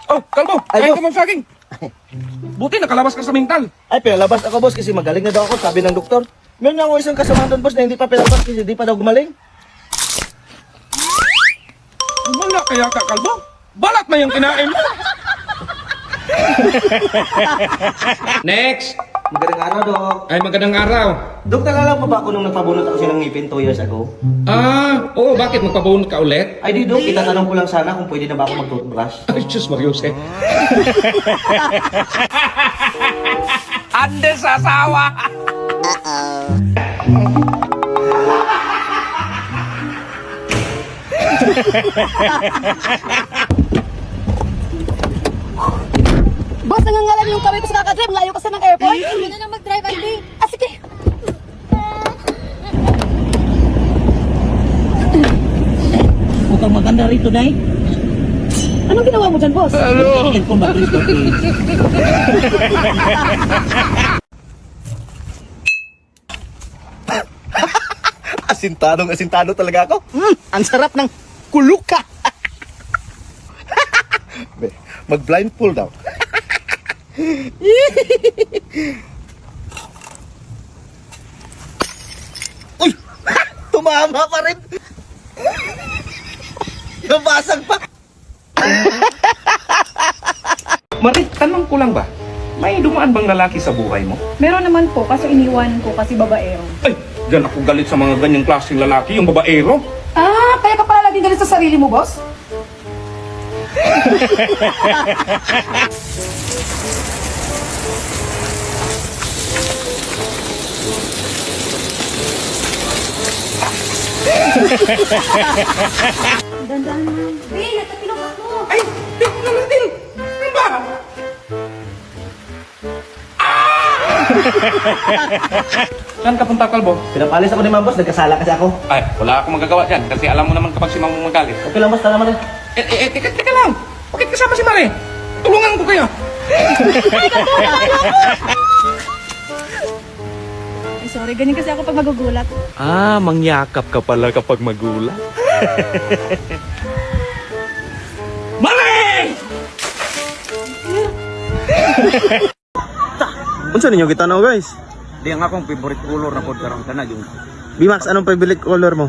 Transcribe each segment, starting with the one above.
Oh, kalbo, Ay, kain boss. ka mong saging. Buti nakalabas ka sa mental. Ay, pinalabas ako, boss, kasi magaling na daw ako, sabi ng doktor. Meron nga ako isang kasamahan doon, boss, na hindi pa pinalabas kasi hindi pa daw gumaling. Wala kaya ka, kalbo? Balat na yung kinain mo. Next! Magaling araw, Dok. Ay, magandang araw. Dok, nalala mo ba ako nung nagpabunot ako ng ngipin 2 years ago? Oo, bakit magpabunot ka ulit? Ay, di, Dok, itatanong ko lang sana kung pwede na ba ako mag-toothbrush. Ay, Diyos Marius eh. Ande sa asawa! Boss, nangangalan yung kamay ko sa kakadrive. Layo kasi ng airport. Hindi na mag-drive, Andy. Ah, sige. Mukhang maganda rito, Nay. Anong ginawa mo dyan, boss? Hello! Tingin ko mag-rito, asintado talaga ako. Ang sarap ng kuluka. Mag-blindfold daw. Uy! Tumama pa rin. Nabasag pa. Marit, tanong ko lang ba? May dumaan bang lalaki sa buhay mo? Meron naman po, kaso iniwan ko kasi babaero. Ay, diyan ako galit sa mga ganyang klaseng lalaki, yung babaero. Ah, kaya ka pala laging galit sa sarili mo, boss? Dandan na. Bin, nagkapilok ako. Ay, tingnan na natin. Ano ba? Saan ka punta, Kalbo? Pinapalis ako ni Ma'am Boss, nagkasala kasi ako. Ay, wala akong magagawa dyan kasi alam mo naman kapag si Mamo magalit. Okay lang, Boss, tala mo na. Teka lang. Bakit kasama si Mare? Tulungan ko kayo. Ay, sorry, ganyan kasi ako pag magugulat. Ah, mangyakap ka pala kapag magulat. Mare! Unsa ninyo gitanaw, guys? Di ang akong favorite color na pod karong kana yung Bimax, anong favorite color mo?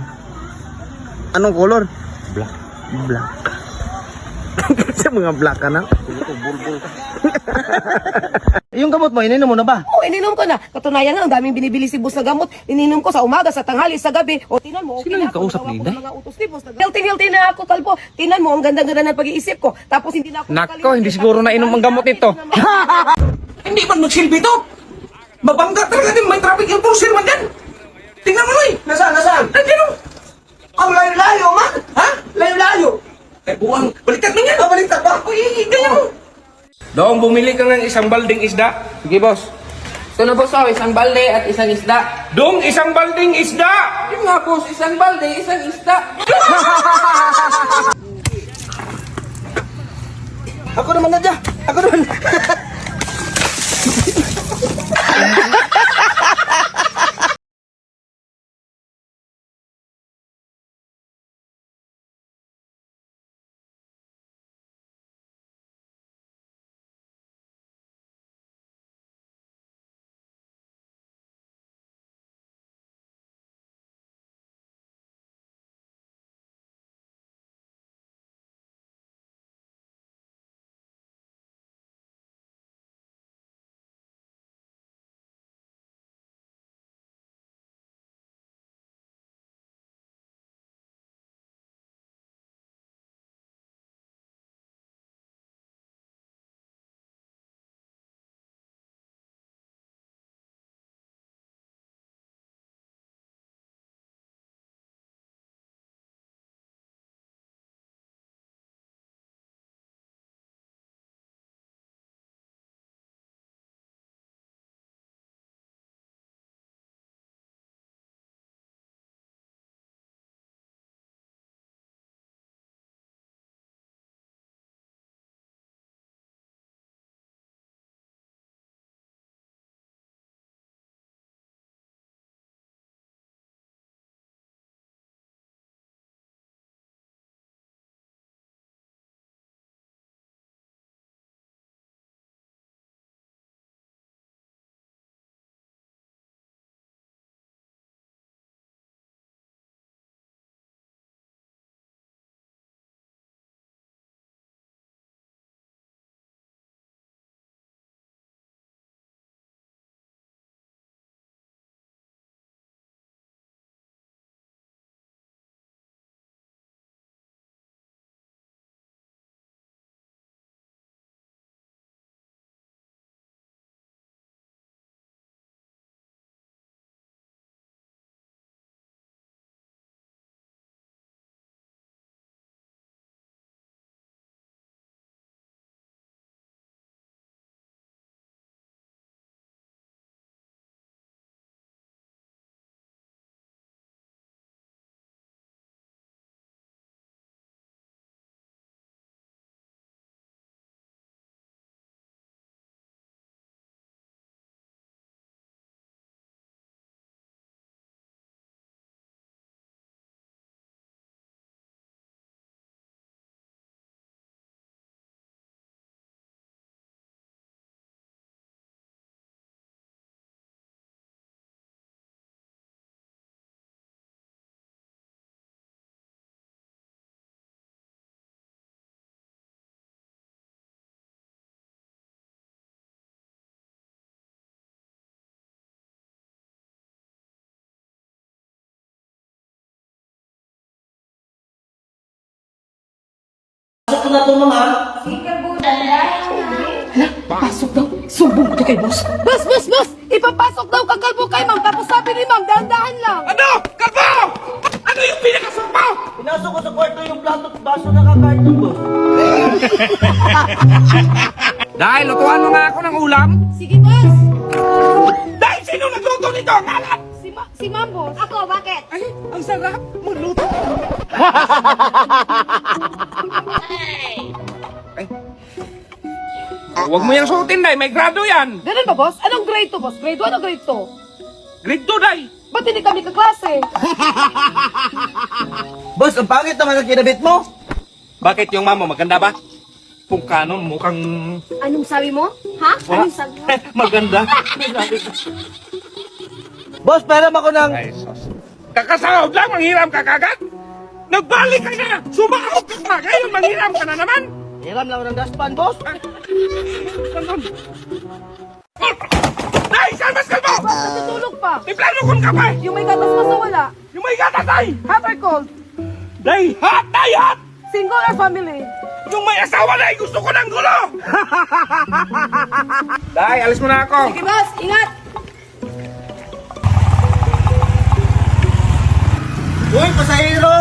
Anong color? black. Black. Kasi mga black ka na. Ito bulbul ka. Yung gamot mo, ininom mo na ba? Oo, ininom ko na. Katunayan nga, ang daming binibili si boss na gamot. Ininom ko sa umaga, sa tanghali, sa gabi. O, tinan mo, okay Sino na yung kausap ako. ni Nagawa ko Inday? ng mga utos ni boss. Healthy na ako, kalbo. Tinan mo, ang ganda-ganda ng pag-iisip ko. Tapos hindi na ako... Nako, makalimutan. hindi siguro nainom ang gamot ito. Hindi ba nagsilbi to? Mabangga talaga din, may traffic enforcer man yan. Tingnan mo, Noy. Nasaan? Nandiyan o. Ang layo-layo, man! Ha? Layo-layo! Eh, buwang, baliktad lang yan. Baliktad ba? Uy, ganyan mo. Dong, bumili ka ng isang balding isda. Sige, boss. Ito na, boss, isang balde at isang isda. Dong, isang balding isda. Yun nga, boss, isang balde, isang isda. Ako naman na dyan! Ako naman! Pasok ko na to, ma'am, ha? Pasok daw. Sumbong ko kay boss. Boss! Ipapasok daw kakalbo kay ma'am. Tapos sabi ni ma'am, dahan-dahan lang. Ano? Kalbo! Ano yung pinakasumpa? Pinasok ko sa kwarto yung plato at baso na kakarton, boss. Dahil lutuan mo nga ako ng ulam. Sige, boss. Dahil sino nagluto nito? Ang alat! Si ma'am, boss. Ako, bakit? Ay, ang sarap. Magluto. Ay. Huwag mo yung suotin, Day. May grado yan. Ganun ba, boss? Anong grade to, boss? Grade 1 o grade 2? Grade 2, Day. Ba't hindi kami kaklase? Boss, ang pangit naman ang kinabit mo. Bakit yung mama maganda ba? Kung kanon mukhang Anong sabi mo? Ha? Anong sabi mo? maganda. Boss, pera ako ng... Ay, sos. Kakasahod lang, manghiram ka kagad. Nagbalik ka na. Sumakot ka pa. Ngayon, manghiram ka na naman. Hiram lang ako ng daspan, boss. Day, salmas ka mo! Boss, natutulog pa. Tiplano kong kapay! Yung may gatas na wala. Yung may gatas, Day! Hot or cold? Day, hot! Day, hot! Single or family? Yung may asawa na, gusto ko ng gulo! Day, alis mo na ako. Sige, boss. Ingat. Uy, pasahero!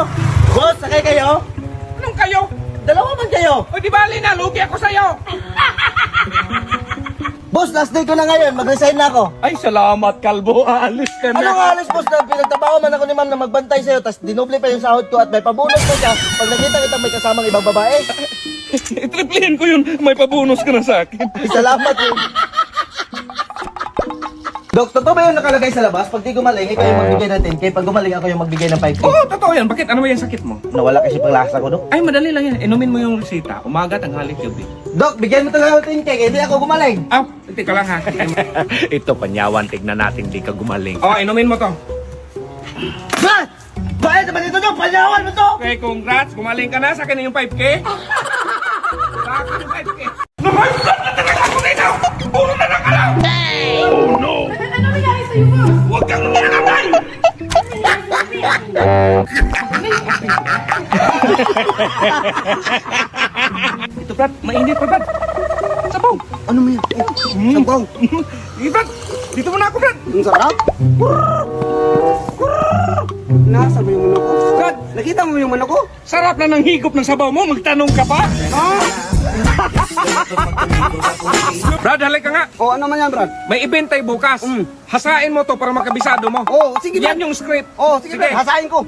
Boss, sakay kayo? Anong kayo? Dalawa man kayo. O di bali na, lugi ako sa'yo. Boss, last day ko na ngayon. Mag-resign na ako. Ay, salamat, Kalbo. Aalis ka Ano nga alis, boss, na pinagtabaho man ako ni ma'am na magbantay sa'yo, tapos dinoble pa yung sahod ko at may pabonus ko siya pag nakita kita may kasamang ibang babae. Triplihin ko yun. May pabonus ka na sa akin. Ay, salamat yun. Dok, totoo ba yung nakalagay sa labas? Pag di gumaling, ikaw yung magbigay ng 10K. Pag gumaling, ako yung magbigay ng 5K. Oo, totoo yan. Bakit? Ano ba yung sakit mo? Nawala kasi panglasa ko, Dok. Ay, madali lang yan. Inumin mo yung resita. Umaga, tanghali, gabi. Dok, bigyan mo talaga ng 10K, kaya di ako gumaling. Ah, teka lang ha. Ito, panyawan, tignan natin di ka gumaling. Oo, inumin mo to. Ba! Bakit naman ito, Dok? Panyawan mo to! Okay, congrats. Gumaling ka na. Sa akin na yung 5K. Sa akin yung 5K. Namayutan na talaga ako dito! Puro na nakalaw! Ano nangyari sa'yo, boss? Huwag kang nanakabay! Ito, Brad. Mainit pa, Brad. Sabaw. Ano mo yan? Sabaw. Sige, Brad. Dito muna ako, Brad. Ang sarap. Nasa mo yung manok ko? Brad, Nakita mo yung manok ko? sarap na ng higop ng sabaw mo. Magtanong ka pa? Brad, halika nga. O, ano man yan, Brad? May event tayo bukas. Hasain mo to para makabisado mo. Oo, sige, Yan yung script. Oh, sige, Brad. Hasain ko.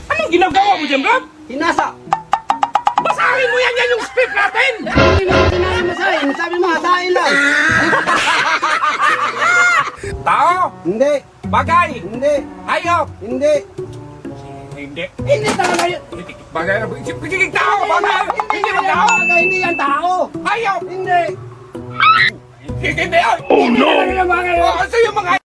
Anong ginagawa mo dyan, Brad? Hinasa. Basahin mo yan. Yan yung script natin. Hindi mo sinabi mo sa'yo. Sabi mo, hasain lang. Tao, Hindi. bagay, Hindi. hayop. Hindi. Hindi. Hindi talaga yun. Bagay, sige, tao, bagay. Hindi ba tao? Hindi yan tao. Hayop. Hindi. Hindi. Oh no! Ano yung mga